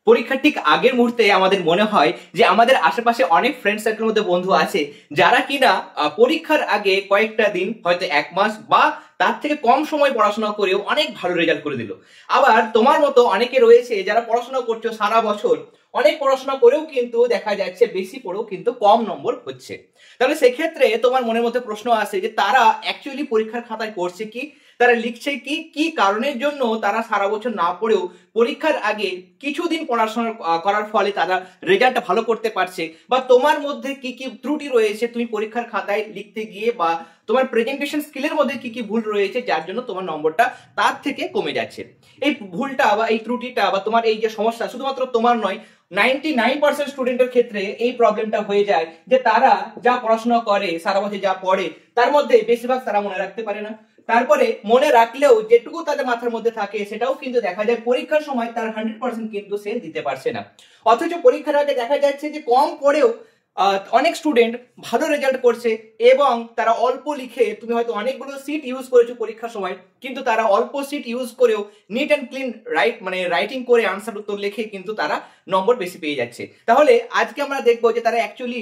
পরীক্ষার ঠিক আগের মুহূর্তে আমাদের মনে হয় যে আমাদের আশেপাশে অনেক ফ্রেন্ড সার্কেলের মধ্যে বন্ধু আছে যারা কিনা পরীক্ষার আগে কয়েকটা দিন, হয়তো এক মাস বা তার থেকে কম সময় পড়াশোনা করেও অনেক ভালো রেজাল্ট করে দিল। আবার তোমার মতো অনেকে রয়েছে যারা পড়াশোনা করছো সারা বছর, অনেক পড়াশোনা করেও কিন্তু দেখা যাচ্ছে বেশি পড়েও কিন্তু কম নম্বর হচ্ছে। তাহলে সেক্ষেত্রে তোমার মনের মধ্যে প্রশ্ন আসে যে তারা অ্যাকচুয়ালি পরীক্ষার খাতায় করছে কি, তারা লিখছে কি, কি কারণের জন্য তারা সারা বছর না পড়েও পরীক্ষার আগে কিছুদিন পড়াশোনা করার ফলে তারা রেজাল্টটা ভালো করতে পারছে, বা তোমার মধ্যে কি কি ত্রুটি রয়েছে তুমি পরীক্ষার খাতায় লিখতে গিয়ে, বা তোমার প্রেজেন্টেশন স্কিলের মধ্যে কি কি ভুল রয়েছে যার জন্য তোমার নম্বরটা তার থেকে কমে যাচ্ছে। এই ভুলটা বা এই ত্রুটিটা বা তোমার এই যে সমস্যা শুধুমাত্র তোমার নয়, 99% স্টুডেন্টের ক্ষেত্রে এই প্রবলেমটা হয়ে যায় যে তারা যা পড়াশোনা করে, সারা বছর যা পড়ে তার মধ্যে বেশিরভাগ তারা মনে রাখতে পারে না। তারপরে মনে রাখলেও যেটুকু তাদের মাথার মধ্যে থাকে সেটাও কিন্তু দেখা যায় পরীক্ষার সময় তার 100% কিন্তু সে দিতে পারছে না। অথচ পরীক্ষার আগে দেখা যাচ্ছে যে কম পড়েও অনেক স্টুডেন্ট ভালো রেজাল্ট করছে, এবং তারা অল্প লিখে, তুমি হয়তো অনেকগুলো সিট ইউজ করেছো পরীক্ষার সময়, কিন্তু তারা অল্প সিট ইউজ করেও নিট অ্যান্ড ক্লিন রাইটিং করে আনসার উত্তর লিখে কিন্তু তারা নম্বর বেশি পেয়ে যাচ্ছে। তাহলে আজকে আমরা দেখবো যে তারা অ্যাকচুয়ালি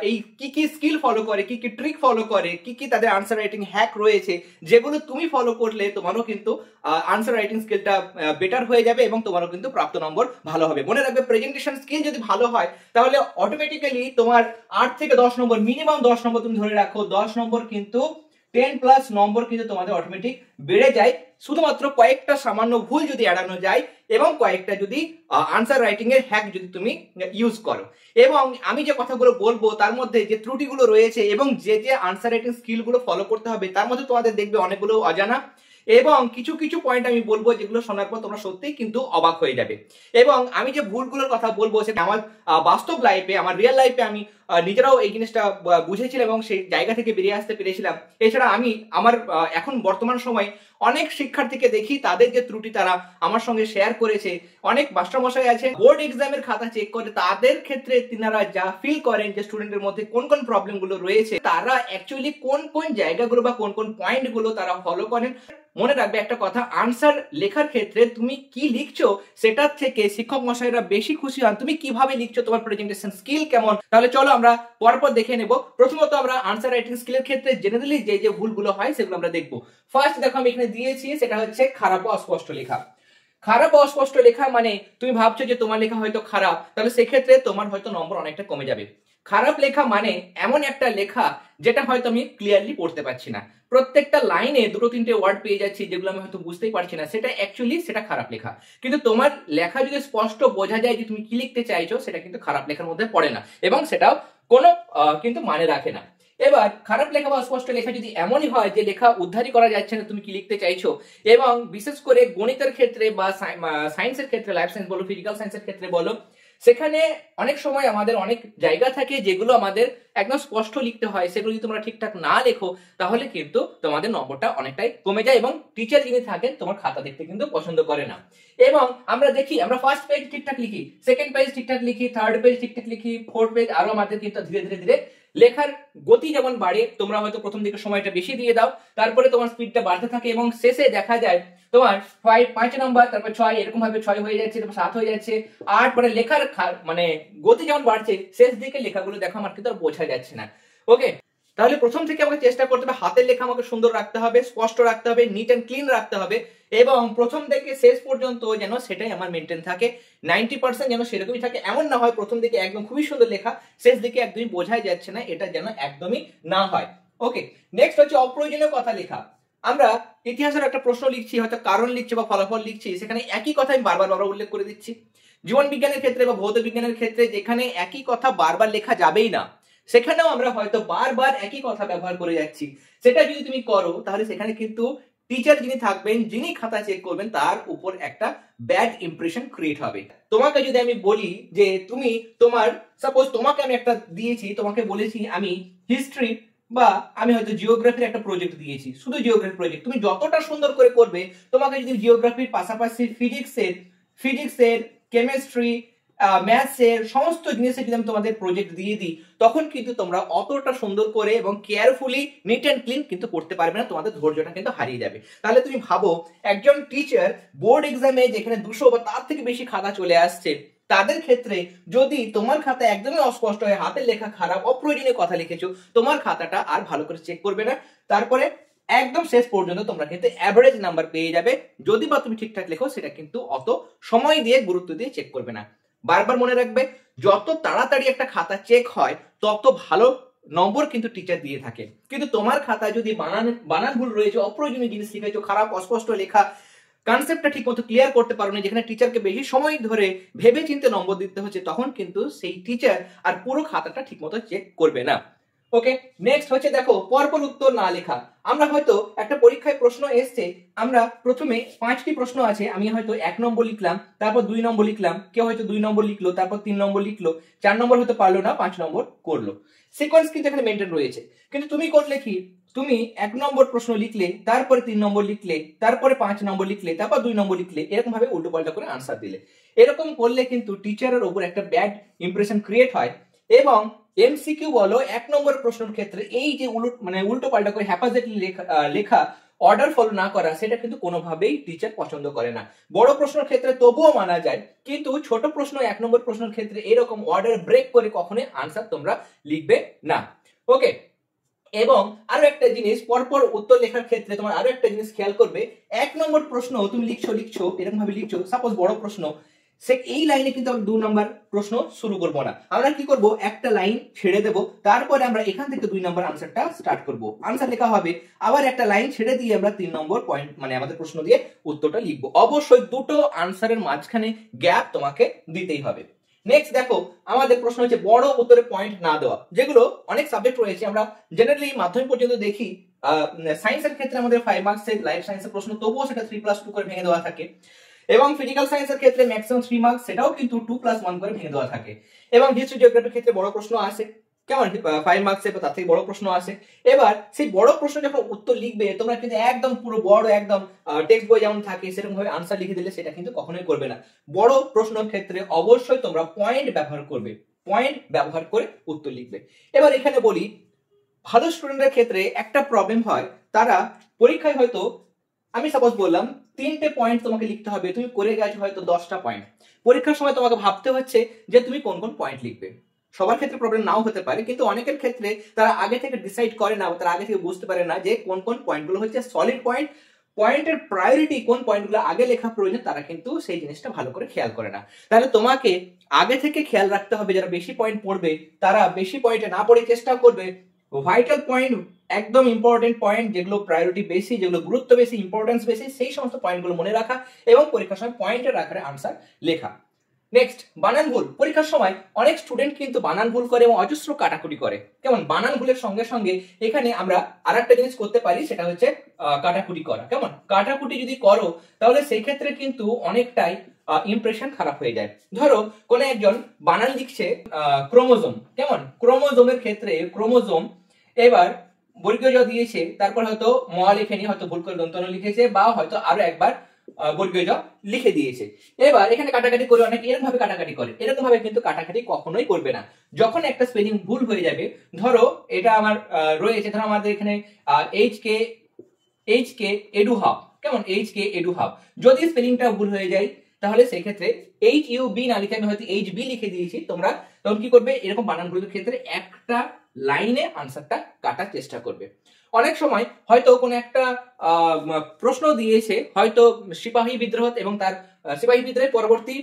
এই কি কি স্কিল ফলো করে, কি কি ট্রিক ফলো করে, কি কি তাদের আনসার রাইটিং হ্যাক রয়েছে, যেগুলো তুমি ফলো করলে তোমারও কিন্তু আনসার রাইটিং স্কিলটা বেটার হয়ে যাবে এবং তোমারও কিন্তু প্রাপ্ত নম্বর ভালো হবে। মনে রাখবে, প্রেজেন্টেশন স্কিল যদি ভালো হয় তাহলে অটোমেটিক্যালি তোমার 8 থেকে 10 নম্বর, মিনিমাম 10 নম্বর তুমি ধরে রাখো, 10 নম্বর কিন্তু 10+ নম্বর কিন্তু তোমাদের অটোমেটিক বেড়ে যায়, শুধুমাত্র কয়েকটা সামান্য ভুল যদি এড়ানো যায় এবং কয়েকটা যদি আনসার রাইটিং এর হ্যাক যদি তুমি ইউজ করো। এবং আমি যে কথাগুলো বলবো তার মধ্যে যে ত্রুটিগুলো রয়েছে এবং যে যে আনসার রাইটিং স্কিল গুলো ফলো করতে হবে তার মধ্যে তোমাদের দেখবে অনেকগুলো অজানা, এবং কিছু কিছু পয়েন্ট আমি বলবো যেগুলো শোনার পর তোমরা সত্যিই কিন্তু অবাক হয়ে যাবে। এবং আমি যে ভুলগুলোর কথা বলবো সেটা আমার বাস্তব লাইফে, আমার রিয়েল লাইফে আমি নিজেরাও এই জিনিসটা বুঝেছিলাম এবং সেই জায়গা থেকে বেরিয়ে আসতে পেরেছিলাম। এছাড়া আমি আমার এখন বর্তমান সময় অনেক শিক্ষার্থীকে দেখি তাদের যে ত্রুটি তারা আমার সঙ্গে শেয়ার করেছে। অনেক মাস্টারমশাই আছে বোর্ড এক্সামের খাতা চেক করে তাদের ক্ষেত্রে তিনারা যা ফিল করেন যে স্টুডেন্টের মধ্যে কোন কোন প্রবলেম গুলো রয়েছে, তারা অ্যাকচুয়ালি কোন কোন জায়গাগুলো বা কোন কোন পয়েন্ট গুলো তারা ফলো করেন। মনে রাখবে একটা কথা, আনসার লেখার ক্ষেত্রে তুমি কি লিখছো সেটার থেকে শিক্ষক মশাইরা বেশি খুশি হন তুমি কিভাবে লিখছো, তোমার প্রেজেন্টেশন স্কিল কেমন। তাহলে চলো আমরা পরপর দেখে নেব। প্রথমত আমরা আনসার রাইটিং স্কিলের ক্ষেত্রে জেনারেলি যে যে ভুলগুলো হয় সেগুলো আমরা দেখবো। ফার্স্ট দেখো আমি এখানে দিয়েছি, সেটা হচ্ছে খারাপ ও অস্পষ্ট লেখা। খারাপ ও অস্পষ্ট লেখা মানে তুমি ভাবছো যে তোমার লেখা হয়তো খারাপ, তাহলে সেক্ষেত্রে তোমার হয়তো নম্বর অনেকটা কমে যাবে। খারাপ লেখা মানে এমন একটা লেখা যেটা হয়তো আমি ক্লিয়ারলি পড়তে পারছি না, প্রত্যেকটা লাইনে দুটো তিনটে ওয়ার্ড পেয়ে যাচ্ছি যেগুলো আমি হয়তো বুঝতেই পারছি না, সেটা অ্যাকচুয়ালি সেটা খারাপ লেখা। কিন্তু তোমার লেখা যদি স্পষ্ট বোঝা যায় যে তুমি কি লিখতে চাইছো, সেটা কিন্তু খারাপ লেখার মধ্যে পড়ে না এবং সেটাও কোনো কিন্তু মানে রাখে না। এবার খারাপ লেখা বা অস্পষ্ট লেখা যদি এমনই হয় যে লেখা উদ্ধারই করা যাচ্ছে না তুমি কি লিখতে চাইছো, এবং বিশেষ করে গণিতের ক্ষেত্রে বা সায়েন্সের ক্ষেত্রে, লাইফ সায়েন্স বলো, ফিজিক্যাল সায়েন্সের ক্ষেত্রে বলো, সেখানে অনেক সময় আমাদের অনেক জায়গা থাকে যেগুলো আমাদের একদম স্পষ্ট লিখতে হয়, সেগুলো যদি তোমরা ঠিকঠাক না লেখো তাহলে কিন্তু তোমাদের নম্বরটা অনেকটাই কমে যায় এবং টিচার যিনি থাকেন তোমার খাতা দেখতে কিন্তু পছন্দ করে না। এবং আমরা দেখি আমরা ফার্স্ট পেজ ঠিকঠাক লিখি, সেকেন্ড পেজ ঠিকঠাক লিখি, থার্ড পেজ ঠিকঠাক লিখি, ফোর্থ পেজ আরো আমাদের কিন্তু ধীরে ধীরে ধীরে লেখার গতি যেমন বাড়ে, তোমরা হয়তো প্রথম দিকে সময়টা বেশি দিয়ে দাও, তারপরে তোমার স্পিডটা বাড়তে থাকে এবং শেষে দেখা যায় তোমার 5 নম্বর, তারপর 6, এরকম ভাবে 6 হয়ে যাচ্ছে, তারপর 7 হয়ে যাচ্ছে, 8, মানে লেখার মানে গতি যেমন বাড়ছে শেষ দিকে লেখাগুলো দেখো আমার কিন্তু আর বোঝা যাচ্ছে না। ওকে, তাহলে প্রথম থেকে আমাকে চেষ্টা করতে হবে হাতের লেখা আমাকে সুন্দর রাখতে হবে, স্পষ্ট রাখতে হবে, নিট এন্ড ক্লিন রাখতে হবে, এবং প্রথম থেকে শেষ পর্যন্ত যেন সেটাই আমার মেনটেন থাকে, 90% যেন সেরকমই থাকে। এমন না হয় প্রথম দিকে একদম খুবই সুন্দর লেখা, শেষ দিকে একদমই বোঝাই যাচ্ছে না, এটা যেন একদমই না হয়। ওকে, নেক্সট হচ্ছে অপ্রয়োজনীয় কথা লেখা। আমরা ইতিহাসের একটা প্রশ্ন লিখছি, হয়তো কারণ লিখছি বা ফলাফল লিখছি, সেখানে একই কথা আমি বারবার বারবার উল্লেখ করে দিচ্ছি। জীবন বিজ্ঞানের ক্ষেত্রে বা ভৌত বিজ্ঞানের ক্ষেত্রে যেখানে একই কথা বারবার লেখা যাবেই না, সেখানেও আমরা হয়তো বারবার একই কথা ব্যবহার করে যাচ্ছি। সেটা যদি তুমি করো তাহলে সেখানে কিন্তু টিচার যিনি থাকবেন, যিনি খাতা চেক করবেন, তার উপর একটা ব্যাড ইমপ্রেশন ক্রিয়েট হবে। তোমাকে যদি আমি বলি যে তুমি তোমার, সাপোজ তোমাকে আমি একটা দিয়েছি, তোমাকে বলেছি আমি হিস্ট্রি বা আমি হয়তো জিওগ্রাফির একটা প্রজেক্ট দিয়েছি, শুধু জিওগ্রাফি প্রজেক্ট, তুমি যতটা সুন্দর করে করবে, তোমাকে যদি জিওগ্রাফির পাশাপাশি ফিজিক্সের, কেমিস্ট্রি, ম্যাথসের সমস্ত জিনিসের যদি আমি তোমাদের প্রজেক্ট দিয়ে দিই, তখন কিন্তু তোমরা অতটা সুন্দর করে এবং কেয়ারফুলি নিট এন্ড ক্লিন কিন্তু করতে পারবে না, তোমাদের ধৈর্যটা কিন্তু হারিয়ে যাবে। তাহলে তুমি ভাবো একজন টিচার বোর্ড এক্সামে যেখানে 200 বা তার থেকে বেশি খাতা চলে আসছে, তাদের ক্ষেত্রে যদি তোমার খাতা একদমই অস্পষ্ট হয়, হাতের লেখা খারাপ, অপ্রয়োজনীয় কথা লিখেছো, তোমার খাতাটা আর ভালো করে চেক করবে না। তারপরে একদম শেষ পর্যন্ত তোমরা কিন্তু অ্যাভারেজ নাম্বার পেয়ে যাবে। যদি বা তুমি ঠিকঠাক লেখো, সেটা কিন্তু অত সময় দিয়ে গুরুত্ব দিয়ে চেক করবে না। বারবার মনে রাখবে, যত তাড়াতাড়ি একটা খাতা চেক হয় তত ভালো নম্বর কিন্তু টিচার দিয়ে থাকে। কিন্তু তোমার খাতা যদি বানান ভুল রয়েছে, অপ্রয়োজনীয় জিনিস লিখেছো, খারাপ অস্পষ্ট লেখা, কনসেপ্টটা ঠিক মতো ক্লিয়ার করতে পারোনি, যেখানে টিচারকে বেশি সময় ধরে ভেবে চিন্তে নম্বর দিতে হচ্ছে, তখন কিন্তু সেই টিচার আর পুরো খাতাটা ঠিক মতো চেক করবে না। ওকে, নেক্সট হচ্ছে দেখো, পরপর উত্তর না লেখা। আমরা হয়তো একটা পরীক্ষায় প্রশ্ন এসছে, আমরা প্রথমে 5টি প্রশ্ন আছে, আমি হয়তো 1 নম্বর লিখলাম, তারপর 2 নম্বর লিখলাম, কেউ হয়তো 2 নম্বর লিখলো, তারপর 3 নম্বর লিখলো, 4 নম্বর হয়তো পারলো না, 5 নম্বর করলো। সিকোয়েন্স কিন্তু এখানে মেনটেন রয়েছে। কিন্তু তুমি করলে কি, তুমি 1 নম্বর প্রশ্ন লিখলে, তারপরে 3 নম্বর লিখলে, তারপরে 5 নম্বর লিখলে, তারপর 2 নম্বর লিখলে, এরকম ভাবে উল্টো পাল্টা করে আনসার দিলে। এরকম করলে কিন্তু টিচারের উপর একটা ব্যাড ইমপ্রেশন ক্রিয়েট হয়। এবং এমসিকিউ বলো, 1 নম্বর প্রশ্নের ক্ষেত্রে এই যে উল্টো পাল্টা করে হ্যাপাজেটলি লেখা, অর্ডার ফলো না করা, সেটা কিন্তু কোনোভাবেই টিচার পছন্দ করে না। বড় প্রশ্নের ক্ষেত্রে তবুও মানা যায়, কিন্তু ছোট প্রশ্ন 1 নম্বর প্রশ্নের ক্ষেত্রে এরকম অর্ডার ব্রেক করে কখনোই আনসার তোমরা লিখবে না। ওকে, এবং আরো একটা জিনিস, পরপর উত্তর লেখার ক্ষেত্রে তোমার আরো একটা জিনিস খেয়াল করবে, 1 নম্বর প্রশ্ন তুমি লিখছো এরকম ভাবে লিখছো, সাপোজ বড় প্রশ্ন, সে এই লাইনে কিন্তু আমরা 2 নম্বর প্রশ্ন শুরু করব না। আমরা কি করব, একটা লাইন ছেড়ে দেব, তারপরে আমরা এখান থেকে 2 নম্বর আনসারটা স্টার্ট করব। আনসার লেখা হবে, আবার একটা লাইন ছেড়ে দিয়ে আমরা 3 নম্বর পয়েন্ট আমাদের প্রশ্ন দিয়ে উত্তরটা লিখব। অবশ্যই দুটো আনসারের মাঝখানে গ্যাপ তোমাকে দিতেই হবে। নেক্সট দেখো, আমাদের প্রশ্ন হচ্ছে বড় উত্তরে পয়েন্ট না দেওয়া। যেগুলো অনেক সাবজেক্ট রয়েছে, আমরা জেনারেলি মাধ্যমিক পর্যন্ত দেখি, সায়েন্সের ক্ষেত্রে আমাদের 5 মার্কসের লাইফ সায়েন্সের প্রশ্ন, তবুও সেটা 3+2 করে ভেঙে দেওয়া থাকে। এবং ফিজিক্যাল সায়েন্সের ক্ষেত্রে ম্যাক্সিমাম 3 মার্কস, সেটাও কিন্তু 2+1 করে ভেঙে দেওয়া থাকে। এবং হিস্ট্রি জিওগ্রাফির ক্ষেত্রে বড় প্রশ্ন আসে, কেমন 5 মার্কসের বা তার থেকে বড় প্রশ্ন আসে। এবার সেই বড় প্রশ্ন যখন উত্তর লিখবে, তোমরা কিন্তু একদম পুরো বড় একদম টেক্সট বই যেমন থাকে সেরকম ভাবে আনসার লিখে দিলে সেটা কিন্তু কখনোই করবে না। বড় প্রশ্নের ক্ষেত্রে অবশ্যই তোমরা পয়েন্ট ব্যবহার করবে, পয়েন্ট ব্যবহার করে উত্তর লিখবে। এবার এখানে বলি, ভালো স্টুডেন্টের ক্ষেত্রে একটা প্রবলেম হয়, তারা পরীক্ষায় হয়তো, আমি সাপোজ বললাম 3টে পয়েন্ট তোমাকে লিখতে হবে, তুমি করে গেছো হয়তো 10টা পয়েন্ট। পরীক্ষার সময় তোমাকে ভাবতে হচ্ছে যে তুমি কোন কোন পয়েন্ট লিখবে। সবার ক্ষেত্রে প্রবলেম নাও হতে পারে, কিন্তু অনেকের ক্ষেত্রে তারা আগে থেকে ডিসাইড করে না, তারা আগে থেকে বুঝতে পারে না যে কোন কোন পয়েন্টগুলো হচ্ছে সলিড পয়েন্ট, পয়েন্টের প্রায়োরিটি কোন পয়েন্টগুলো আগে লেখা প্রয়োজন, তারা কিন্তু সেই জিনিসটা ভালো করে খেয়াল করে না। তাহলে তোমাকে আগে থেকে খেয়াল রাখতে হবে, যারা বেশি পয়েন্ট পড়বে তারা বেশি পয়েন্টে না পড়ে চেষ্টা করবে ভাইটাল পয়েন্ট, একদম ইম্পর্টেন্ট পয়েন্ট, যেগুলো প্রায়োরিটি বেশি, যেগুলো গুরুত্ব বেশি, ইম্পর্টেন্স বেশি, সেই সমস্ত পয়েন্টগুলো মনে রাখা এবং পরীক্ষার সময় পয়েন্টের আকারে আনসার লেখা। নেক্সট, বানান ভুল। পরীক্ষার সময় অনেক স্টুডেন্ট কিন্তু বানান ভুল করে এবং অজস্র কাটাকুটি করে। কেমন, বানান ভুলের সঙ্গে সঙ্গে এখানে আমরা আরেকটা জিনিস করতে পারি, সেটা হচ্ছে কাটাকুটি করা। কেমন, কাটাকুটি যদি করো তাহলে সেই ক্ষেত্রে কিন্তু অনেকটাই ইমপ্রেশন খারাপ হয়ে যায়। ধরো কোন একজন বানান লিখছে ক্রোমোজোম, কেমন, ক্রোমোজোমের ক্ষেত্রে ক্রোমোজোম, এবার বর্গীয় জ দিয়েছে, তারপর হয়তো ম লিখেনি, হয়তো ভুল করে দন্তন লিখেছে, বা হয়তো আরো একবার বর্গীয় জ লিখে দিয়েছে। এবার এখানে কাটাকাটি করে, অনেকে এরকম ভাবে কাটাকাটি করে, এরকম ভাবে কিন্তু কাটাকাটি কখনোই করবে না। যখন একটা স্পেলিং ভুল হয়ে যাবে, ধরো এটা আমার রয়েছে, ধরো আমাদের এখানে এইচ কে এডু হাব, কেমন, এইচ কে এডু হাব, যদি স্পেলিংটা ভুল হয়ে যায় তাহলে সেই ক্ষেত্রে HUB না লিখে আমি হয়তো HB লিখে দিয়েছি, তোমরা তখন কি করবে, এরকম বানানগুলোর ক্ষেত্রে একটা লাইনে আনসারটা কাটার চেষ্টা করবে। অনেক সময় হয়তো কোন একটা প্রশ্ন দিয়েছে, হয়তো সিপাহী বিদ্রোহ এবং তার সিপাহী বিদ্রোহের পরবর্তী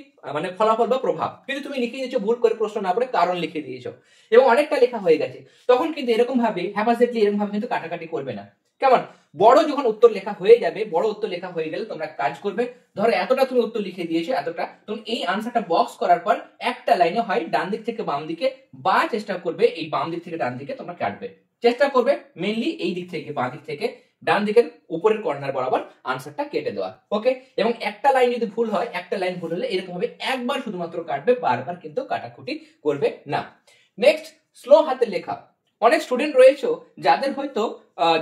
ফলাফল বা প্রভাব, কিন্তু তুমি লিখে দিয়েছো ভুল করে, প্রশ্ন না পড়ে কারণ লিখে দিয়েছো এবং অনেকটা লেখা হয়ে গেছে, তখন কিন্তু এরকম ভাবে হ্যাপাসেটলি এরকম ভাবে কিন্তু কাটাকাটি করবে না। কেমন, বড় যখন উত্তর লেখা হয়ে যাবে, বড় উত্তর লেখা হয়ে গেলে তোমরা কাজ করবে, ধরো এতটা তুমি উত্তর লিখে দিয়েছো, এতটা তুমি এই আনসারটা বক্স করার পর একটা লাইনে হয় ডান দিক থেকে বাম দিকে, বা চেষ্টা করবে এই বাম দিক থেকে ডান দিকে তোমরা কাটবে, চেষ্টা করবে মেইনলি এই দিক থেকে বাম দিক থেকে ডান দিকের উপরের কর্নার বরাবর আনসারটা কেটে দেওয়া। ওকে, এবং একটা লাইন যদি ভুল হয়, একটা লাইন ভুল হলে এরকম ভাবে একবার শুধুমাত্র কাটবে, বারবার কিন্তু কাটাকুটি করবে না। নেক্সট, স্লো হাতের লেখা। অনেক স্টুডেন্ট রয়েছে যাদের হয়তো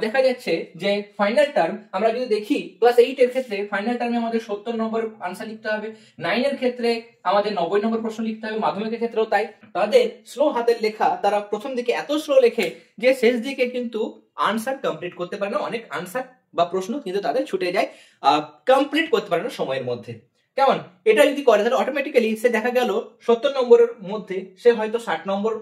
দেখা যাচ্ছে যে ফাইনাল টার্ম, আমরা যদি দেখি ক্লাস 8 এর ক্ষেত্রে ফাইনাল টার্মে আমাদের 70 নম্বর আনসার লিখতে হবে, 9 এর ক্ষেত্রে আমাদের 90 নম্বর প্রশ্ন লিখতে হবে, মাধ্যমিকের ক্ষেত্রেও তাই। তাদের স্লো হাতের লেখা, তারা প্রথম দিকে এত স্লো লেখে যে শেষ দিকে কিন্তু আনসার কমপ্লিট করতে পারে না, অনেক আনসার বা প্রশ্ন কিন্তু তাদের ছুটে যায়, কমপ্লিট করতে পারে না সময়ের মধ্যে। কেমন? এটা যদি করে তাহলে অটোমেটিক্যালি সে দেখা গেল 70 নম্বরের মধ্যে সে হয়তো 60 নম্বর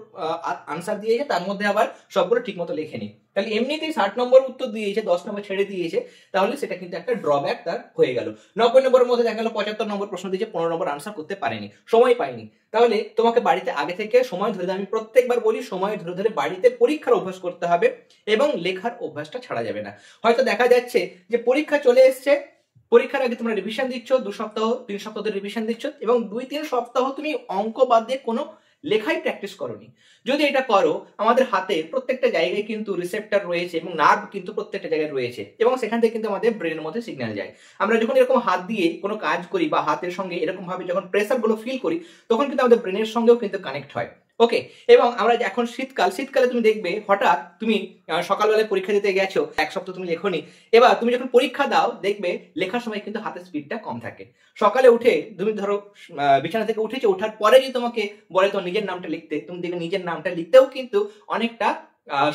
আনসার দিয়েছে, তার মধ্যে আবার সবগুলো ঠিক মতো লেখেনি। তাহলে এমনিতেই 60 নম্বর উত্তর দিয়েছে, 10 নম্বর ছেড়ে দিয়েছে, তাহলে সেটা কিন্তু একটা ড্রব্যাক তার হয়ে গেল। 90 নম্বরের মধ্যে দেখা গেল 75 নম্বর প্রশ্ন দিয়েছে, 15 নম্বর আনসার করতে পারেনি, সময় পায়নি। তাহলে তোমাকে বাড়িতে আগে থেকে সময় ধরে, আমি প্রত্যেকবার বলি সময় ধরে ধরে বাড়িতে পরীক্ষার অভ্যাস করতে হবে এবং লেখার অভ্যাসটা ছাড়া যাবে না। হয়তো দেখা যাচ্ছে যে পরীক্ষা চলে এসছে, পরীক্ষার আগে তোমরা রিভিশন দিচ্ছ, 2 সপ্তাহ 3 সপ্তাহ ধরে রিভিশন দিচ্ছ এবং 2-3 সপ্তাহ তুমি অঙ্ক বাদ দিয়ে কোনো লেখাই প্র্যাকটিস করোনি। যদি এটা করো, আমাদের হাতে প্রত্যেকটা জায়গায় কিন্তু রিসেপ্টর রয়েছে এবং নার্ভ কিন্তু প্রত্যেকটা জায়গায় রয়েছে এবং সেখান থেকে কিন্তু আমাদের ব্রেনের মধ্যে সিগন্যাল যায়। আমরা যখন এরকম হাত দিয়ে কোনো কাজ করি বা হাতের সঙ্গে এরকম ভাবে যখন প্রেসার গুলো ফিল করি, তখন কিন্তু আমাদের ব্রেনের সঙ্গেও কিন্তু কানেক্ট হয়। ওকে, এবং আমরা এখন শীতকালে তুমি দেখবে হঠাৎ তুমি সকালবেলায় পরীক্ষা দিতে গেছো, এক সপ্তাহ তুমি লেখোনি, এবার তুমি যখন পরীক্ষা দাও দেখবে লেখার সময় কিন্তু হাতের স্পিডটা কম থাকে। সকালে উঠে তুমি ধরো বিছানা থেকে উঠেছো, ওঠার পরে যদি তোমাকে বলে তোমার নিজের নামটা লিখতে, তুমি দেখবে নিজের নামটা লিখতেও কিন্তু অনেকটা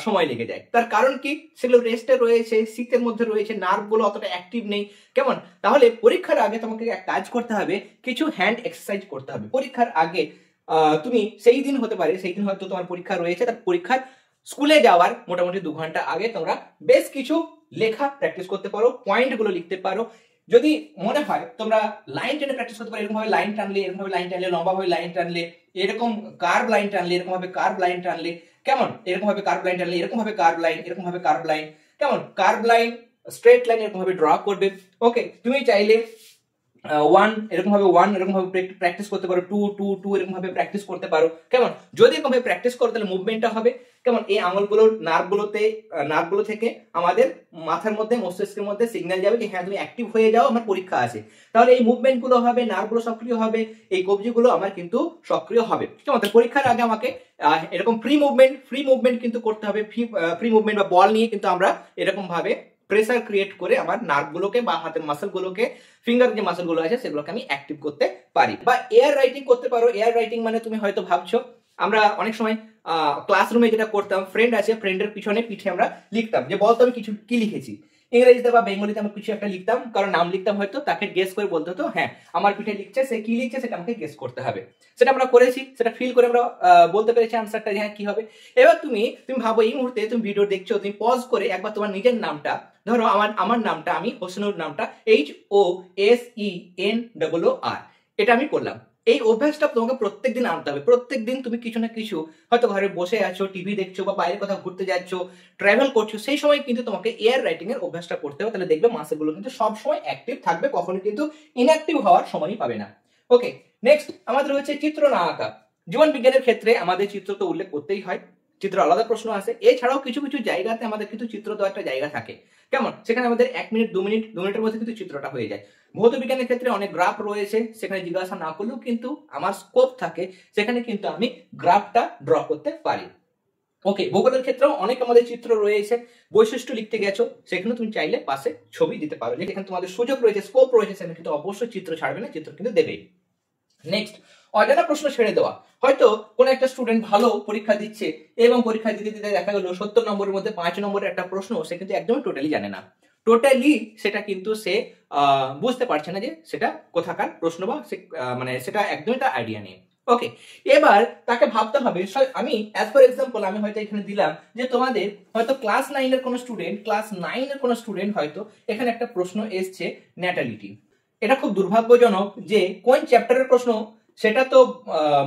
সময় লেগে যায়। তার কারণ কি? সেগুলো রেস্টে রয়েছে, শীতের মধ্যে রয়েছে, নার্ভ গুলো অতটা অ্যাক্টিভ নেই। কেমন? তাহলে পরীক্ষার আগে তোমাকে এক কাজ করতে হবে, কিছু হ্যান্ড এক্সারসাইজ করতে হবে। পরীক্ষার আগে তুমি সেই দিন হতে পারে, সেই দিন হয়তো তোমার পরীক্ষা রয়েছে, তার পরীক্ষার স্কুলে যাওয়ার মোটামুটি 2 ঘন্টা আগে তোমরা বেশ কিছু লেখা প্র্যাকটিস করতে পারো, পয়েন্ট গুলো লিখতে পারো। যদি মনে হয় তোমরা লাইন টেনে প্র্যাকটিস করতে পারো, এরকম ভাবে লাইন টানলে, এরকম ভাবে লাইন টানলে, লম্বা ভাবে লাইন টানলে, এরকম কার্ভ লাইন টানলে, এরকম ভাবে কার্ভ লাইন টানলে, কেমন? এরকম ভাবে কার্ভ লাইন টানলে, এরকম ভাবে কার্ভ লাইন, এরকম ভাবে কার্ভ লাইন, কেমন? কার্ভ লাইন, স্ট্রেট লাইন এরকম ভাবে ড্র করবে। ওকে, তুমি চাইলে 1 এরকম ভাবে 1 এরকম ভাবে প্র্যাকটিস করতে পারো, 2 2 2 এরকম ভাবে প্র্যাকটিস করতে পারো। কেমন? যদি এরকম ভাবে প্র্যাকটিস করো তাহলে মুভমেন্টটা হবে। কেমন? এই আঙুলগুলোর নার্ভগুলো থেকে আমাদের মাথার মধ্যে, মস্তিষ্কের মধ্যে সিগন্যাল যাবে যে হ্যাঁ তুমি অ্যাক্টিভ হয়ে যাও, আমার পরীক্ষা আছে। তাহলে এই মুভমেন্ট গুলো হবে, নার্ভগুলো সক্রিয় হবে, এই কবজিগুলো আমার কিন্তু সক্রিয় হবে। কেমন? পরীক্ষার আগে আমাকে এরকম ফ্রি মুভমেন্ট কিন্তু করতে হবে। ফ্রি মুভমেন্ট বা বল নিয়ে কিন্তু আমরা এরকম ভাবে প্রেসার ক্রিয়েট করে আমার নার্ভগুলোকে বা হাতের মাসলগুলোকে, ফিঙ্গার যে মাসলগুলো আছে সেগুলোকে আমি অ্যাক্টিভ করতে পারি। বা এয়ার রাইটিং করতে পারো। এয়ার রাইটিং মানে তুমি হয়তো ভাবছো, আমরা অনেক সময় ক্লাসরুমে যেটা করতাম, ফ্রেন্ড আছে, ফ্রেন্ডের পিঠে আমরা লিখতাম যে বলতো আমি কি লিখেছি। ইংরেজিতে বা বেঙ্গলিতে আমি কিছু একটা লিখতাম, কারণ নাম লিখতাম, হয়তো তাকে গেস করে বলতে হতো হ্যাঁ আমার পিঠে লিখছে, সে কি লিখছে সেটা আমাকে গেস করতে হবে। সেটা আমরা করেছি, সেটা ফিল করে আমরা বলতে পেরেছি আনসারটা যে হ্যাঁ কি হবে। এবার তুমি ভাবো এই মুহূর্তে তুমি ভিডিও দেখছো, তুমি পজ করে একবার তোমার নিজের নামটা, ধরো আমার নামটা, আমি হোসেনুর নামটা HOSENOR, এটা আমি করলাম। এই অভ্যাসটা তোমাকে প্রত্যেকদিন আনতে হবে। প্রত্যেকদিন তুমি কিছু না কিছু, হয়তো ঘরে বসে আছো, টিভি দেখছো বা বাইরে কোথাও ঘুরতে যাচ্ছ, ট্রাভেল করছো, সেই সময় কিন্তু তোমাকে এয়ার রাইটিং এর অভ্যাসটা করতে হবে। তাহলে দেখবে মাসেলগুলো কিন্তু সবসময় অ্যাক্টিভ থাকবে, কখনো কিন্তু ইনঅ্যাক্টিভ হওয়ার সময়ই পাবে না। ওকে, নেক্সট আমাদের হচ্ছে চিত্র না আঁকা। জীবন বিজ্ঞানের ক্ষেত্রে আমাদের চিত্র তো উল্লেখ করতেই হয়, চিত্র আলাদা প্রশ্ন আছে। এছাড়াও কিছু কিছু জায়গাতে আমাদের কিন্তু চিত্র দেওয়ার একটা জায়গা থাকে। কেমন? সেখানে আমাদের 1 মিনিট 2 মিনিটের মধ্যে কিন্তু চিত্রটা হয়ে যায়। ভৌত বিজ্ঞানের ক্ষেত্রে অনেক গ্রাফ রয়েছে, সেখানে জিজ্ঞাসা না করলেও কিন্তু আমার স্কোপ থাকে, সেখানে কিন্তু আমি গ্রাফটা ড্র করতে পারি। ওকে, ভূগোলের ক্ষেত্রেও অনেক আমাদের চিত্র রয়েছে। বৈশিষ্ট্য লিখতে গেছো, সেখানে তুমি চাইলে পাশে ছবি দিতে পারো। যেখানে তোমাদের সুযোগ রয়েছে, স্কোপ রয়েছে, সেখানে কিন্তু অবশ্যই চিত্র ছাড়বে না, চিত্র কিন্তু দেবেই। নেক্সট, অজানা প্রশ্ন ছেড়ে দেওয়া। হয়তো কোন একটা স্টুডেন্ট ভালো পরীক্ষা দিচ্ছে এবং পরীক্ষা দিতে দিতে দেখা গেল 70 নম্বরের মধ্যে 5 নম্বরের একটা প্রশ্ন সে কিন্তু একদমই টোটালি জানে না। টোটালি সেটা কিন্তু সে বুঝতে পারছে না যে সেটা কোথাকার প্রশ্ন, বা মানে সেটা একদমই তার আইডিয়া নেই। ওকে, এবার তাকে ভাবতে হবে, আমি অ্যাজ ফর এক্সাম্পল আমি হয়তো এখানে দিলাম যে তোমাদের হয়তো ক্লাস 9 এর কোন স্টুডেন্ট হয়তো এখানে একটা প্রশ্ন এসছে ন্যাটালিটি। এটা খুব দুর্ভাগ্যজনক যে কোন চ্যাপ্টারের প্রশ্ন সেটা তো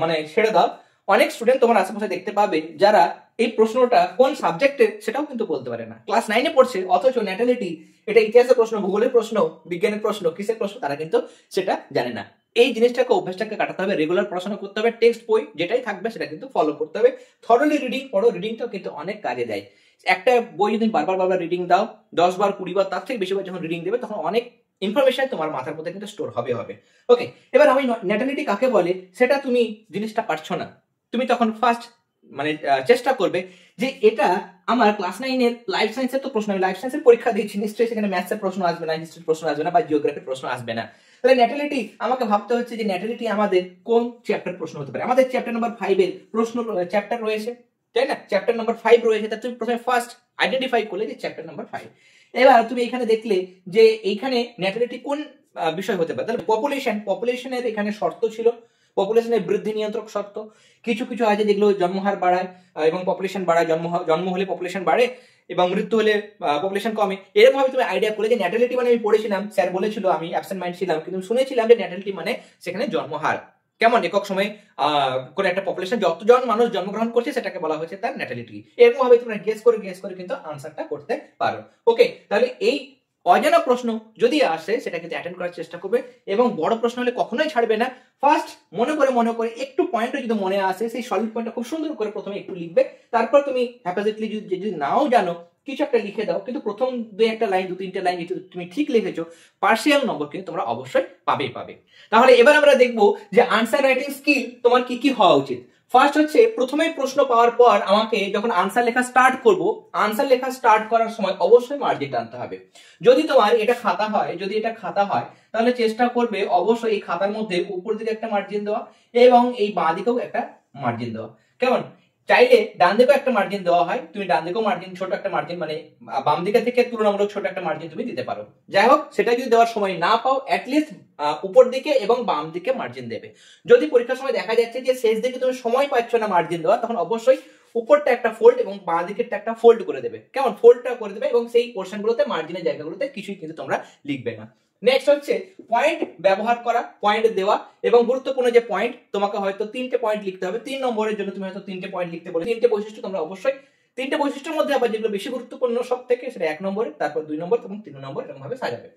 মানে ছেড়ে দাও, অনেক স্টুডেন্ট তোমার আশেপাশে দেখতে পাবে যারা এই প্রশ্নটা কোন সাবজেক্টের সেটাও কিন্তু বলতে পারে না। ক্লাস 9 এ পড়ছে, অথচ ন্যাটালিটি এটা ইতিহাসের প্রশ্ন, ভূগোলের প্রশ্ন, বিজ্ঞানের প্রশ্ন, কিসের প্রশ্ন তারা কিন্তু সেটা জানে না। এই জিনিসটাকে, অভ্যাসটাকে কাটাতে হবে, রেগুলার পড়াশোনা করতে হবে, টেক্সট বই যেটাই থাকবে সেটা কিন্তু ফলো করতে হবে, থরলি রিডিং পড়ো। রিডিংটাও কিন্তু অনেক কাজে দেয়। একটা বই যদি বারবার রিডিং দাও, 10 বার 20 বার, তার থেকে বেশিবার যখন রিডিং দেবে তখন অনেক ইনফরমেশন তোমার মাথার মধ্যে কিন্তু স্টোর হবে। ওকে, এবার আমি ন্যাটালিটি কাকে বলে সেটা তুমি জিনিসটা পারছো না, তুমি তখন ফার্স্ট মানে চেষ্টা করবে যে এটা আমার ক্লাস 9 এর লাইফ সায়েন্সের তো প্রশ্ন, আমি লাইফ সায়েন্সের পরীক্ষা দিচ্ছি, নিশ্চয়ই সেখানে ম্যাথসের প্রশ্ন আসবে না, হিস্ট্রির প্রশ্ন আসবে না, বা জিওগ্রাফির প্রশ্ন আসবে না। তাহলে ন্যাটালিটি আমাকে ভাবতে হচ্ছে যে ন্যাটালিটি আমাদের কোন চ্যাপ্টার প্রশ্ন হতে পারে। আমাদের চ্যাপ্টার নাম্বার 5 এর প্রশ্ন চ্যাপ্টার রয়েছে, তাই না? চ্যাপ্টার নাম্বার 5 রয়েছে, তার তুমি প্রথমে ফার্স্ট আইডেন্টিফাই করলে যে চ্যাপ্টার নাম্বার 5। এবার তুমি এখানে দেখলে যে এইখানে ন্যাটালিটি কোন বিষয় হতে পারে। তাহলে পপুলেশনের এখানে শর্ত ছিল, পপুলেশনের বৃদ্ধি নিয়ন্ত্রক শর্ত। কিছু কিছু আছে যেগুলো জন্মহার বাড়ায় এবং পপুলেশন বাড়ায়, জন্ম হলে পপুলেশন বাড়ে এবং মৃত্যু হলে পপুলেশন কমে। এরকম ভাবে তুমি আইডিয়া করলে যে ন্যাটালিটি মানে আমি পড়েছিলাম, স্যার বলেছিল, আমি অ্যাবসেন্ট মাইন্ড ছিলাম, কিন্তু শুনেছিলাম যে ন্যাটালিটি মানে সেখানে জন্মহার। কেমন একক সময় করে একটা পপুলেশন যতজন মানুষ জন্মগ্রহণ করছে সেটাকে বলা হয়েছে তার ন্যাটালিটি। এরকম ভাবে তোমরা গেস করে কিন্তু আনসারটা করতে পারো। ওকে, তাহলে এই অজানা প্রশ্ন যদি আসে সেটা কিন্তু অ্যাটেন্ড করার চেষ্টা করবে এবং বড় প্রশ্ন হলে কখনোই ছাড়বে না। ফার্স্ট মনে করে একটু পয়েন্টও যদি মনে আসে সেই সলিড পয়েন্টটা খুব সুন্দর করে প্রথমে একটু লিখবে, তারপর তুমি হ্যাপাজেটলি যদি নাও জানো কিছু একটা লিখে দাও, কিন্তু প্রথম দুই একটা লাইন, দু তিনটা লাইন যেহেতু তুমি ঠিক লিখেছো, পার্সিয়াল নম্বর কিন্তু তোমরা অবশ্যই পাবে। তাহলে এবার আমরা দেখবো যে আনসার রাইটিং স্কিল তোমার কি কি হওয়া উচিত। ফার্স্ট হচ্ছে প্রথমে প্রশ্ন পাওয়ার পর আমাকে যখন আনসার লেখা স্টার্ট করব, আনসার লেখা স্টার্ট করার সময় অবশ্যই মার্জিন টানতে হবে। যদি তোমার এটা খাতা হয় তাহলে চেষ্টা করবে অবশ্যই এই খাতার মধ্যে উপর দিকে একটা মার্জিন দেওয়া এবং এই বাঁ দিকেও একটা মার্জিন দেওয়া। কেমন, চাইলে ডান দিকেও একটা মার্জিন দেওয়া হয়, তুমি ডান দিকেও মার্জিন, ছোট একটা মার্জিন মানে বাম দিকে থেকে তুলনামূলক ছোট একটা মার্জিন তুমি দিতে পারো। যাই হোক, সেটা যদি দেওয়ার সময় না পাও অ্যাটলিস্ট উপর দিকে এবং বাম দিকে মার্জিন দেবে। যদি পরীক্ষার সময় দেখা যাচ্ছে যে শেষ দিকে তুমি সময় পাচ্ছ না মার্জিন দেওয়া, তখন অবশ্যই উপরটা একটা ফোল্ড এবং বাঁ দিকেরটা একটা ফোল্ড করে দেবে। কেমন, ফোল্ডটা করে দেবে এবং সেই পোর্শনগুলোতে মার্জিনের জায়গাগুলোতে কিছুই কিন্তু তোমরা লিখবে না। নেক্সট হচ্ছে পয়েন্ট ব্যবহার করা, পয়েন্ট দেওয়া এবং গুরুত্বপূর্ণ যে পয়েন্ট, তোমাকে হয়তো 3টে পয়েন্ট লিখতে হবে। 3 নম্বরের জন্য তুমি হয়তো 3টে পয়েন্ট লিখতে বলে, 3টে বৈশিষ্ট্য তোমরা অবশ্যই, 3টে বৈশিষ্ট্যের মধ্যে আবার যেগুলো বেশি গুরুত্বপূর্ণ সব থেকে সেটা 1 নম্বরে, তারপর 2 নম্বর এবং 3 নম্বর, এরকম ভাবে সাজাবে।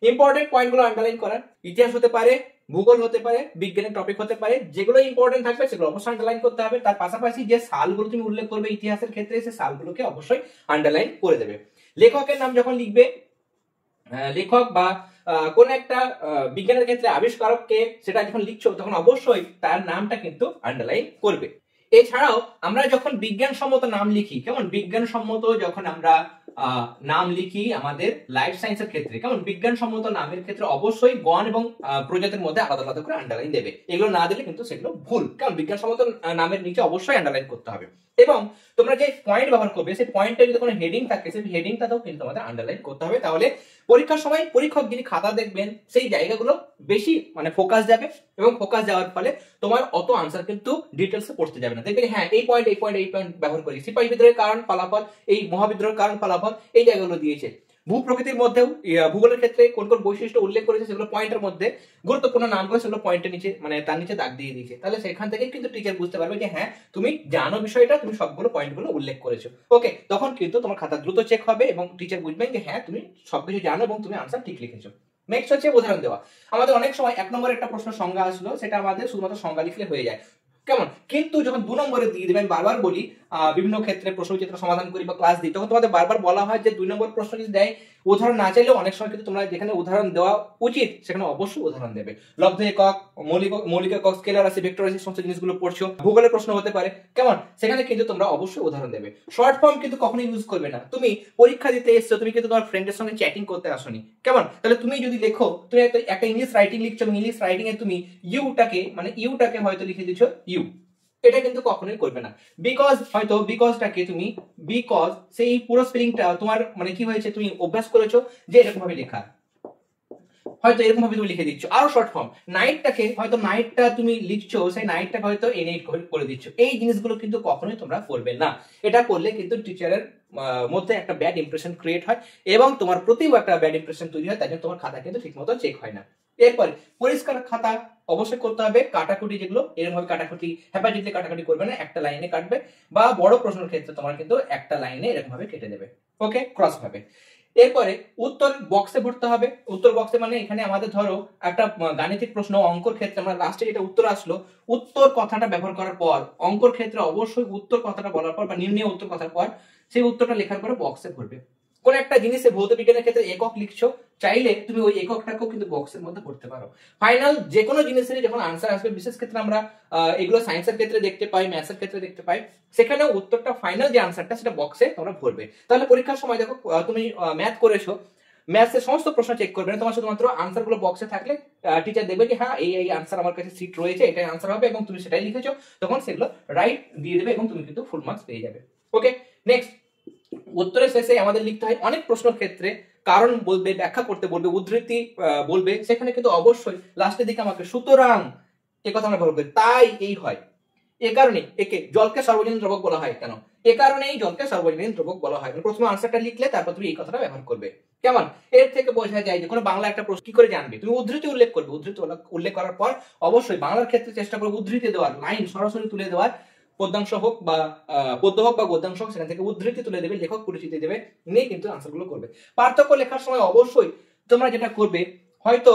ইম্পর্টেন্ট পয়েন্টগুলো আন্ডারলাইন করা, ইতিহাস হতে পারে, ভূগোল হতে পারে, বিজ্ঞানের টপিক হতে পারে, যেগুলো ইম্পর্টেন্ট থাকবে সেগুলো অবশ্যই আন্ডারলাইন করতে হবে। তার পাশাপাশি যে সালগুলো তুমি উল্লেখ করবে ইতিহাসের ক্ষেত্রে, সেই সালগুলোকে অবশ্যই আন্ডারলাইন করে দেবে। লেখকের নাম যখন লিখবে, লেখক বা কোন একটা বিজ্ঞানের ক্ষেত্রে আবিষ্কারককে সেটা যখন লিখছো তখন অবশ্যই তার নামটা কিন্তু আন্ডারলাইন করবে। এছাড়াও আমরা যখন বিজ্ঞানসম্মত নাম লিখি, কেমন বিজ্ঞানসম্মত যখন আমরা নাম লিখি আমাদের লাইফ সায়েন্সের ক্ষেত্রে, কেমন বিজ্ঞানসম্মত নামের ক্ষেত্রে অবশ্যই গণ এবং প্রজাতির মধ্যে আলাদা আলাদা করে আন্ডারলাইন দেবে। এগুলো না দিলে কিন্তু সেগুলো ভুল, কারণ বিজ্ঞানসম্মত নামের নিচে অবশ্যই আন্ডারলাইন করতে হবে। এবং তোমরা যে পয়েন্ট ব্যবহার করবে সেই পয়েন্টে যদি কোনো হেডিং থাকে সেই হেডিংটাতেও কিন্তু তোমাদের আন্ডারলাইন করতে হবে। তাহলে পরীক্ষার সময় পরীক্ষক যিনি খাতা দেখবেন সেই জায়গাগুলো বেশি মানে ফোকাস যাবে এবং ফোকাস যাওয়ার ফলে তোমার অত আনসার কিন্তু ডিটেলসে পড়তে যাবে না। দেখবে হ্যাঁ এই পয়েন্ট ব্যবহার করি, সিপাহী বিদ্রোহের কারণ ফলাফল, এই মহাবিদ্রোহের কারণ ফলাফল, এই জায়গাগুলো দিয়েছে। ভূ প্রকৃতির মধ্যেও ভূগোলের ক্ষেত্রে কোন কোন বৈশিষ্ট্য উল্লেখ করেছে সেগুলো পয়েন্টের মধ্যে গুরুত্বপূর্ণ নামগুলো সেগুলো পয়েন্টের নিচে মানে তার নিচে দাগ দিয়ে দিয়েছে। তাহলে সেখান থেকে কিন্তু টিচার বুঝতে পারবে যে হ্যাঁ তুমি জানো বিষয়টা, তুমি সবগুলো পয়েন্টগুলো উল্লেখ করেছো। ওকে, তখন কিন্তু তোমার খাতা দ্রুত চেক হবে এবং টিচার বুঝবেন যে হ্যাঁ তুমি সবকিছু জানো এবং তুমি আনসার ঠিক লিখেছো। নেক্সট হচ্ছে উদাহরণ দেওয়া। আমাদের অনেক সময় 1 নম্বরের একটা প্রশ্ন সংজ্ঞা আসলো, সেটা আমাদের শুধুমাত্র সংজ্ঞা লিখলে হয়ে যায়, কেমন, কিন্তু যখন 2 নম্বরে দিয়ে দেবেন, বারবার বলি বিভিন্ন ক্ষেত্রে প্রশ্নচিত্র সমাধান করি বা ক্লাস দিই, তখন তোমাদের বারবার বলা হয় যে 2 নম্বর প্রশ্ন যদি দেয় উদাহরণ না চাইলেও অনেক সময় কিন্তু তোমরা যেখানে উদাহরণ দেওয়া উচিত সেখানে অবশ্যই উদাহরণ দেবে। লব্ধ একক, মৌলিক একক, স্কেলার রাশি, ভেক্টর রাশি সমস্ত জিনিসগুলো পড়ছো, ভূগোলের প্রশ্ন হতে পারে, কেমন, সেখানে কিন্তু তোমরা অবশ্যই উদাহরণ দেবে। শর্ট ফর্ম কিন্তু কখনোই ইউজ করবে না। তুমি পরীক্ষা দিতে এসছো, তুমি কিন্তু তোমার ফ্রেন্ডের সঙ্গে চ্যাটিং করতে আসোনি, কেমন, তাহলে তুমি যদি লেখো, তুমি একটা ইংলিশ রাইটিং লিখছো এবং ইংলিশ রাইটিং এ তুমি ইউটাকে হয়তো লিখে দিচ্ছ ইউ, এটা কিন্তু কখনোই করবে না। বিকজ সেই পুরো স্পেলিংটা তোমার মানে কি হয়েছে, তুমি অভ্যাস করেছো যে এরকম ভাবে লেখা, হয়তো এরকম ভাবে তুমি লিখে দিচ্ছ। আরো শর্ট ফর্ম, নাইটটা তুমি লিখছো, সেই নাইটটাকে হয়তো এনএইট করে দিচ্ছ। এই জিনিসগুলো কিন্তু কখনোই তোমরা করবে না। এটা করলে কিন্তু টিচারের মধ্যে একটা ব্যাড ইমপ্রেশন ক্রিয়েট হয় এবং তোমার প্রতিও একটা ব্যাড ইমপ্রেশন তৈরি হয়, তাই জন্য তোমার খাতা কিন্তু ঠিকমতো চেক হয় না। এরপরে পরিষ্কার খাতা অবশ্যই করতে হবে। কাটাকুটি যেগুলো এরকম ভাবে হ্যাপাজিটলি কাটাকুটি করবে না, একটা লাইনে কাটবে, বা বড় প্রশ্নের ক্ষেত্রে তোমার কিন্তু একটা লাইনে এরকম ভাবে কেটে দেবে, ওকে, ক্রস ভাবে। এরপরে উত্তর বক্সে ভরতে হবে। উত্তর বক্সে মানে এখানে আমাদের ধরো একটা গাণিতিক প্রশ্ন, অঙ্কর ক্ষেত্রে আমরা লাস্টে যেটা উত্তর আসলো, উত্তর কথাটা ব্যবহার করার পর, অঙ্কর ক্ষেত্রে অবশ্যই উত্তর কথাটা বলার পর বা নির্ণয় উত্তর কথার পর সেই উত্তরটা লেখার পরে বক্সে ভরবে। কোন একটা জিনিসে ভৌত বিজ্ঞানের ক্ষেত্রে একক লিখছো, চাইলে তুমি ওই এককটাকেও কিন্তু বক্সের মধ্যে করতে পারো। ফাইনাল যে কোনো জিনিসেরই যখন আনসার আসবে, বিশেষ ক্ষেত্রে আমরা এগুলো সায়েন্সের ক্ষেত্রে দেখতে পাই, ম্যাথসের ক্ষেত্রে দেখতে পাই, সেখানে উত্তরটা ফাইনাল যে আনসারটা সেটা বক্সে তোমরা ভরবে। তাহলে পরীক্ষার সময় দেখো তুমি ম্যাথ করেছো, ম্যাথসের সমস্ত প্রশ্ন চেক করবে না, তোমার শুধুমাত্র আনসার গুলো বক্সে থাকলে টিচার দেখবে যে হ্যাঁ এই আনসার আমার কাছে সিট রয়েছে, এটাই আনসার হবে এবং তুমি সেটাই লিখেছো, তখন সেগুলো রাইট দিয়ে দেবে এবং তুমি কিন্তু ফুল মার্কস পেয়ে যাবে। ওকে, নেক্সট উত্তরের শেষে আমাদের লিখতে হয় অনেক প্রশ্নের ক্ষেত্রে কারণ বলবে, ব্যাখ্যা করতে বলবে, উদ্ধৃতি বলবে, সেখানে কিন্তু অবশ্যই লাস্টের দিকে আমাকে সুতরাং এ কথা আমরা বলবো, তাই এই হয়, এ কারণে একে জলকে সর্বজনীন দ্রবক বলা হয় কেন, এ কারণেই জলকে সর্বজনীন দ্রবক বলা হয়। প্রথমে আনসারটা লিখলে তারপর তুমি এই কথাটা ব্যবহার করবে। কেমন? এর থেকে বোঝা যায় যে কোনো বাংলা একটা প্রশ্ন কি করে জানবে, তুমি উদ্ধৃতি উল্লেখ করবে, উদ্ধৃতি উল্লেখ করার পর অবশ্যই বাংলার ক্ষেত্রে চেষ্টা করবে উদ্ধৃতি দেওয়ার, লাইন সরাসরি তুলে দেওয়ার, পদ্যাংশ হোক বা পদ্য হোক বা গদ্যাংশ হোক, সেখান থেকে উদ্ধৃতি তুলে দেবে, লেখক পরিচিতি দেবে, নিয়ে কিন্তু আনসারগুলো করবে। পার্থক্য লেখার সময় অবশ্যই তোমরা যেটা করবে, হয়তো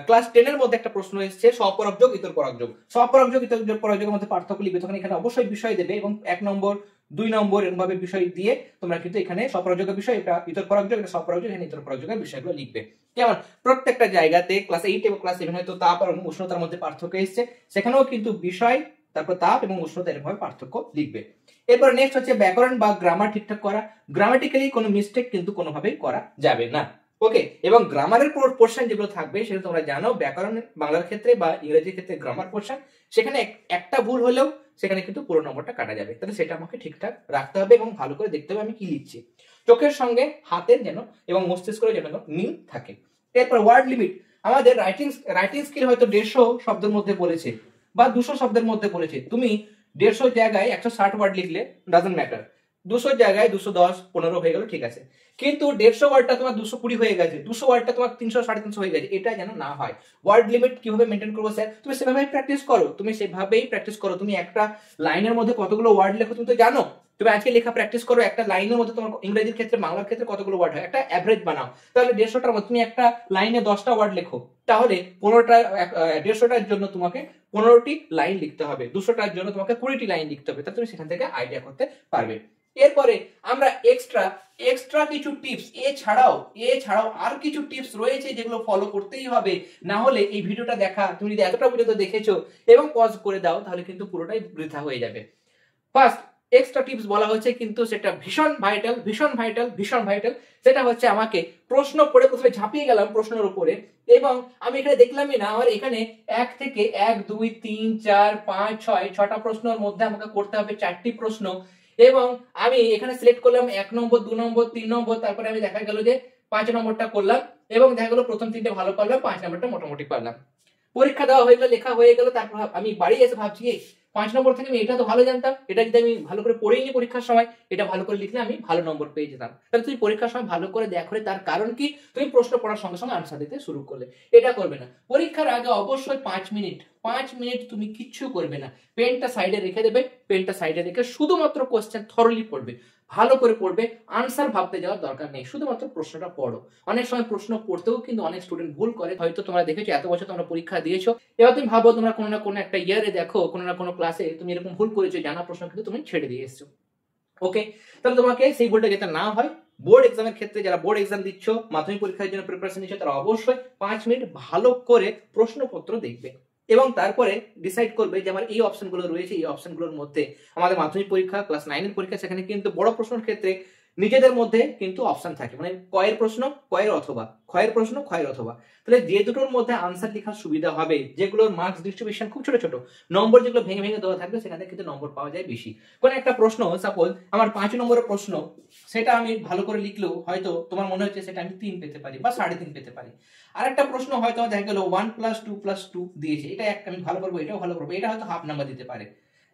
ক্লাস 10 এর মধ্যে একটা প্রশ্ন এসেছে স্বপরাগ যোগ ইতর পরাগ যোগ, স্বপরাগ যোগ ইতর পরাগ যোগের মধ্যে পার্থক্য লিখবে, তখন এখানে অবশ্যই বিষয় দেবে এবং 1 নম্বর 2 নম্বর এরকম ভাবে বিষয় দিয়ে তোমরা কিন্তু এখানে স্বপরাগ যোগের বিষয়, এটা ইতর পরাগ যোগ, এটা স্বপরাগ যোগ, এখানে ইতর পরাগ যোগের বিষয়গুলো লিখবে। কেমন? প্রত্যেকটা জায়গাতে ক্লাস 8 এবং ক্লাস 7 হয়তো তাপ আর উষ্ণতার মধ্যে পার্থক্য এসেছে, সেখানেও কিন্তু বিষয়, তারপর তাপ এবং উষ্ণতা এরকম ভাবে পার্থক্য লিখবে। এরপর নেক্সট হচ্ছে ব্যাকরণ বা গ্রামার ঠিকঠাক করা। গ্রামাটিক্যালি কোনো মিস্টেক কিন্তু কোনোভাবেই করা যাবে না। ওকে, এবং গ্রামারের পোর্শন যেগুলো থাকবে সেটা তোমরা জানো, ব্যাকরণ বাংলার ক্ষেত্রে বা ইংরেজির ক্ষেত্রে গ্রামার পোর্শন, সেখানে একটা ভুল হলেও সেখানে কিন্তু পুরো নম্বরটা কাটা যাবে, তাহলে সেটা আমাকে ঠিকঠাক রাখতে হবে এবং ভালো করে দেখতে হবে আমি কি লিখছি। চোখের সঙ্গে হাতের যেন এবং মস্তিষ্কের যেন মিল থাকে। এরপর ওয়ার্ড লিমিট, আমাদের রাইটিং স্কিল হয়তো 150 শব্দের মধ্যে বলেছে বা 200 শব্দের মধ্যে বলেছে, তুমি 150 জায়গায় 160 ওয়ার্ড লিখলে ডাজন্ট ম্যাটার, 200 জায়গায় 210 15 হয়ে গেল, ঠিক আছে। কিন্তু 150 ওয়ার্ডটা তোমার 220 হয়ে গেছে, 200 ওয়ার্ডটা তোমার 300 350 হয়ে গেছে, এটা যেন না হয়। ওয়ার্ড লিমিট কিভাবে মেনটেন করবো স্যার? তুমি সেভাবেই প্র্যাকটিস করো, তুমি একটা লাইনের মধ্যে কতগুলো ওয়ার্ড লেখো তুমি তো জানো, তুমি আজকে লেখা প্র্যাকটিস করো, একটা লাইনের মধ্যে তোমার ইংরেজির ক্ষেত্রে বাংলার ক্ষেত্রে কতগুলো ওয়ার্ড হয়, একটা অ্যাভারেজ বানাও, তাহলে 150টার মধ্যে তুমি একটা লাইনে 10টা ওয়ার্ড লেখো, তাহলে 150টার জন্য তোমাকে 15টি লাইন লিখতে হবে, 200টার জন্য তোমাকে 20টি লাইন লিখতে হবে, তাহলে তুমি সেখান থেকে আইডিয়া করতে পারবে। এরপরে আমরা এক্সট্রা কিছু টিপস, এছাড়াও আর কিছু টিপস রয়েছে যেগুলো ফলো করতেই হবে, না হলে এই ভিডিওটা দেখা তুমি যদি এতটা পর্যন্ত দেখেছো এবং পজ করে দাও তাহলে কিন্তু পুরোটাই বৃথা হয়ে যাবে। ফার্স্ট এক্সট্রা টিপস বলা হচ্ছে, কিন্তু সেটা ভীষণ ভাইটাল, সেটা হচ্ছে আমাকে প্রশ্ন পড়ে প্রথমে ঝাঁপিয়ে গেলাম প্রশ্নের উপরে, এবং আমি এখানে দেখলামই না, আমার এখানে 1 থেকে 1 2 3 4 5 6টা প্রশ্নের মধ্যে আমাকে করতে হবে 4টি প্রশ্ন, এবং আমি এখানে সিলেক্ট করলাম 1 নম্বর 2 নম্বর 3 নম্বর, তারপরে আমি দেখা গেল যে 5 নম্বরটা করলাম, এবং দেখা গেল প্রথম 3টে ভালো করলাম, 5 নম্বরটা মোটামুটি পারলাম। পরীক্ষা দেওয়া হয়ে গেল, লেখা হয়ে গেল, তারপর আমি বাড়ি এসে ভাবছি 5 নম্বর থেকে আমি এটা তো ভালো জানতাম, এটা যদি আমি ভালো করে পড়েই নি পরীক্ষার সময়, এটা ভালো করে লিখলে আমি ভালো নম্বর পেয়ে যেতাম। তাহলে তুমি পরীক্ষার সময় ভালো করে দেখো, তার কারণ কি, তুমি প্রশ্ন পড়ার সঙ্গে সঙ্গে আনসার দিতে শুরু করলে, এটা করবে না। পরীক্ষার আগে অবশ্যই 5 মিনিট তুমি কিচ্ছু করবে না, পেনটা সাইডে রেখে দেবে, পেনটা সাইডে রেখে শুধুমাত্র কোশ্চেন থরলি পড়বে, ভালো করে পড়বে, আনসার ভাবতে যাওয়ার দরকার নেই, শুধুমাত্র প্রশ্নটা পড়ো। অনেক সময় প্রশ্ন পড়তেও কিন্তু অনেক স্টুডেন্ট ভুল করে, হয়তো তোমরা দেখেছো এত বছর তোমরা পরীক্ষা দিয়েছো, এবার তুমি ভাবো তোমরা কোনো না কোনো একটা ইয়ারে দেখো, কোনো না কোনো ক্লাসে তুমি এরকম ভুল করেছো, জানা প্রশ্ন কিন্তু তুমি ছেড়ে দিয়ে এসছো। ওকে, তাহলে তোমাকে সেই ভুলটা যাতে না হয়, বোর্ড এক্সামের ক্ষেত্রে যারা বোর্ড এক্সাম দিচ্ছ, মাধ্যমিক পরীক্ষার জন্য প্রিপারেশন নিচ্ছ, তারা অবশ্যই 5 মিনিট ভালো করে প্রশ্নপত্র দেখবে এবং তারপরে ডিসাইড করবে যে আমার এই অপশনগুলো রয়েছে, এই অপশনগুলোর মধ্যে আমাদের মাধ্যমিক পরীক্ষা ক্লাস 9 এর পরীক্ষা, সেখানে কিন্তু বড় প্রশ্নের ক্ষেত্রে নিজেদের মধ্যে কিন্তু অপশন থাকে, মানে কয়ের প্রশ্ন কয়ের অথবা, ক্ষয়ের প্রশ্ন ক্ষয়ের অথবা, তাহলে যে দুটোর মধ্যে আনসার লেখার সুবিধা হবে, যেগুলোর মার্কস ডিস্ট্রিবিউশন খুব ছোট ছোট নম্বর যেগুলো ভেঙে ভেঙে দেওয়া থাকবে, সেখানে কিন্তু নম্বর পাওয়া যায় বেশি। কোন একটা প্রশ্ন সাপোজ আমার 5 নম্বরের প্রশ্ন, সেটা আমি ভালো করে লিখলেও হয়তো তোমার মনে হচ্ছে সেটা আমি 3 পেতে পারি বা 3.5 পেতে পারি, আর একটা প্রশ্ন হয়তো দেখা গেল 1 + 2 + 2 দিয়েছে, এটা আমি ভালো করবো, এটাও ভালো করবো, এটা হয়তো হাফ নাম্বার দিতে পারে,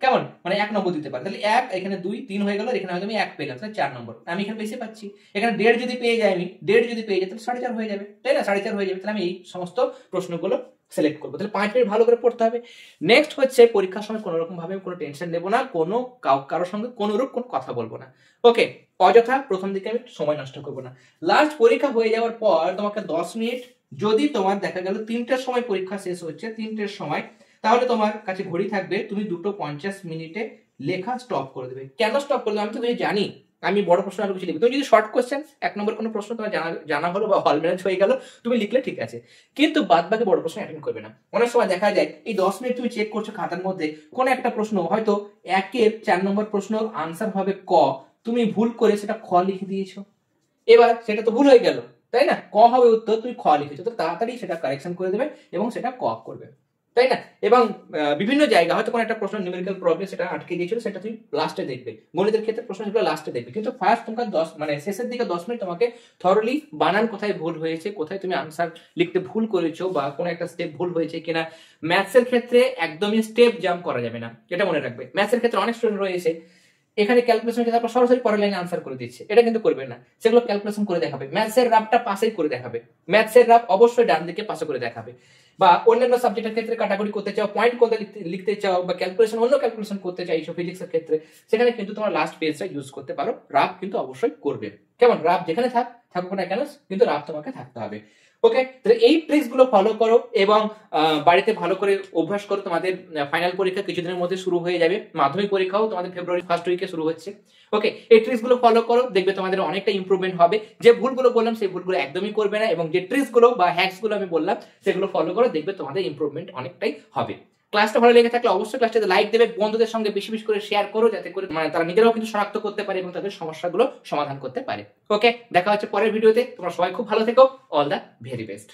কেমন, মানে 1 নম্বর দিতে পারে, তাহলে 1 এখানে 2 3 হয়ে গেল, এখানে হয়তো আমি 1 পেলাম, তাহলে 4 নম্বর, আমি এখানে বেশি পাচ্ছি, এখানে 1.5 যদি পেয়ে যাই, আমি 1.5 যদি পেয়ে যাই তাহলে 4.5 হয়ে যাবে, তাই না, 4.5 হয়ে যাবে, তাহলে আমি এই সমস্ত প্রশ্নগুলো সিলেক্ট করবো। তাহলে 5 মিনিট ভালো করে পড়তে হবে। নেক্সট হচ্ছে পরীক্ষার সময় কোনো রকম ভাবে কোনো টেনশন নেব না, কোনো কারোর সঙ্গে কোনোরূপ কোনো কথা বলবো না। ওকে, অযথা প্রথম দিকে আমি সময় নষ্ট করবো না। লাস্ট পরীক্ষা হয়ে যাওয়ার পর তোমাকে 10 মিনিট, যদি তোমার দেখা গেল 3টার সময় পরীক্ষা শেষ হচ্ছে, 3টের সময়, তাহলে তোমার কাছে ঘড়ি থাকবে, তুমি 2:50 মিনিটে লেখা স্টপ করে দেবে। কেন স্টপ করলে আমি তো জানি, আমি বড় প্রশ্ন আরো কিছু লিখবো, তুমি যদি শর্ট কোশ্চেন 1 নম্বর কোনো প্রশ্ন তোমার জানা হলো বা হল ম্যানেজ হয়ে গেল, তুমি লিখলে ঠিক আছে, কিন্তু বাদ বাকি বড় প্রশ্ন অ্যাটেন্ড করবে না। অনেক সময় দেখা যায় এই 10 মিনিট তুমি চেক করছো খাতার মধ্যে, কোন একটা প্রশ্ন হয়তো 1-এর 4 নম্বর প্রশ্ন আনসার হবে ক, তুমি ভুল করে সেটা খ লিখে দিয়েছো, এবার সেটা তো ভুল হয়ে গেল, তাই না, ক হবে উত্তর, তুমি খ লিখেছো, তো তাড়াতাড়ি সেটা কারেকশন করে দেবে এবং সেটা ক করবে। তাই না? এবং বিভিন্ন জায়গা হয়তো কোনো একটা প্রশ্ন নিউমেরিক্যাল প্রবলেম সেটা আটকে গিয়েছিল, সেটা তুমি লাস্টে দেখবে। গণিতের ক্ষেত্রে প্রশ্ন যেগুলো লাস্টে দেখবে, কিন্তু ফার্স্ট তোমার 10 মানে শেষের দিকে 10 মিনিট তোমাকে থরলি বানান কোথায় ভুল হয়েছে, কোথায় তুমি আনসার লিখতে ভুল করেছো, বা কোনো একটা স্টেপ ভুল হয়েছে কিনা। ম্যাথসের ক্ষেত্রে একদমই স্টেপ জাম্প করা যাবে না, এটা মনে রাখবে। ম্যাথসের ক্ষেত্রে অনেক স্টুডেন্ট রয়েছে এখানে ক্যালকুলেশন করে তারপর সরাসরি পরের লাইনে আনসার করে দিচ্ছে, এটা কিন্তু করবে না। সেগুলো ক্যালকুলেশন করে দেখাবে, ম্যাথসের রাফটা পাশেই করে দেখাবে, ম্যাথসের রাফ অবশ্যই ডান দিকে পাশে করে দেখাবে। বা অন্যান্য সাবজেক্টের ক্ষেত্রে কাটাকুটি করতে চাও, পয়েন্ট কোথায় লিখতে চাও, বা ক্যালকুলেশন অন্য ক্যালকুলেশন করতে চাইছো ফিজিক্সের ক্ষেত্রে, সেখানে কিন্তু তোমার লাস্ট পেজটা ইউজ করতে পারো। রাফ কিন্তু অবশ্যই করবে, কেমন? রাফ যেখানে থাকুক না কেন, কিন্তু রাফ তোমাকে থাকতে হবে। ওকে, তাহলে এই ট্রিক্স গুলো ফলো করো এবং বাড়িতে ভালো করে অভ্যাস করো। তোমাদের ফাইনাল পরীক্ষা কিছুদিনের মধ্যে শুরু হয়ে যাবে, মাধ্যমিক পরীক্ষাও তোমাদের ফেব্রুয়ারি ফার্স্ট উইকে শুরু হচ্ছে। ওকে, এই ট্রিক্স গুলো ফলো করো, দেখবে তোমাদের অনেকটা ইমপ্রুভমেন্ট হবে। যে ভুলগুলো বললাম সেই ভুলগুলো একদমই করবে না, এবং যে ট্রিক্স গুলো বা হ্যাকস গুলো আমি বললাম সেগুলো ফলো করো, দেখবে তোমাদের ইমপ্রুভমেন্ট অনেকটাই হবে। ক্লাসটা ভালো লেগে থাকলে অবশ্যই ক্লাসটাতে লাইক দেবে, বন্ধুদের সঙ্গে বেশি বেশি করে শেয়ার করো, যাতে করে মানে তারা নিজেরাও কিন্তু শনাক্ত করতে পারে এবং তাদের সমস্যাগুলো সমাধান করতে পারে। ওকে, দেখা হচ্ছে পরের ভিডিওতে। তোমরা সবাই খুব ভালো থেকো। All the very best.